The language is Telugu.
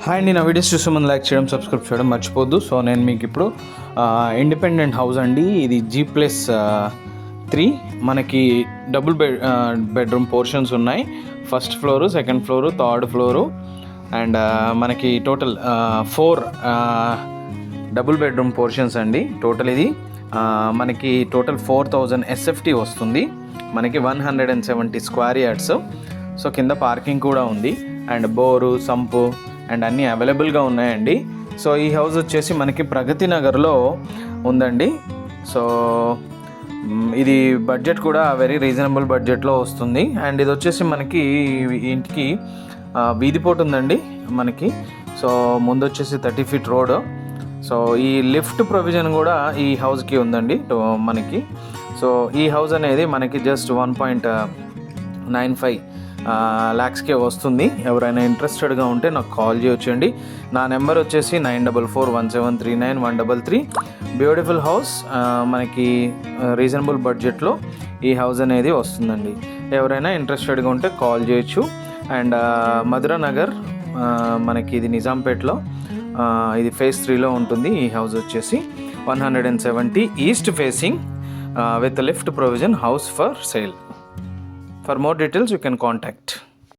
హాయ్ అండి, నా వీడియోస్ చూసే ముందు లైక్ చేయడం, సబ్స్క్రైబ్ చేయడం మర్చిపోద్దు. సో నేను మీకు ఇప్పుడు ఇండిపెండెంట్ హౌస్ అండి, ఇది G+3 మనకి డబుల్ బెడ్రూమ్ పోర్షన్స్ ఉన్నాయి. First floor, second floor, third floor and మనకి టోటల్ 4 డబుల్ బెడ్రూమ్ పోర్షన్స్ అండి. టోటల్ ఇది మనకి టోటల్ 4000 SFT వస్తుంది. మనకి 170 స్క్వేర్ యార్డ్స్. సో కింద పార్కింగ్ కూడా ఉంది అండ్ బోరు, సంపు అండ్ అన్నీ అవైలబుల్గా ఉన్నాయండి. సో ఈ హౌస్ వచ్చేసి మనకి ప్రగతి నగర్లో ఉందండి. సో ఇది బడ్జెట్ కూడా వెరీ రీజనబుల్ బడ్జెట్లో వస్తుంది. అండ్ ఇది వచ్చేసి మనకి ఇంటికి వీధిపోటు ఉందండి మనకి. సో ముందు వచ్చేసి 30 feet రోడ్. సో ఈ లిఫ్ట్ ప్రొవిజన్ కూడా ఈ హౌస్కి ఉందండి మనకి. సో ఈ హౌస్ అనేది మనకి జస్ట్ 1.95 lakhsకే వస్తుంది. ఎవరైనా ఇంట్రెస్టెడ్గా ఉంటే నాకు కాల్ చేయొచ్చండి. నా నెంబర్ వచ్చేసి 9441739133. బ్యూటిఫుల్ హౌస్, మనకి రీజనబుల్ బడ్జెట్లో ఈ హౌస్ అనేది వస్తుందండి. ఎవరైనా ఇంట్రెస్టెడ్గా ఉంటే కాల్ చేయొచ్చు. అండ్ మధురా నగర్ మనకి ఇది నిజాంపేట్లో, ఇది phase 3లో ఉంటుంది. ఈ హౌస్ వచ్చేసి 170 east facing with lift provision, house for sale. For more details you can contact.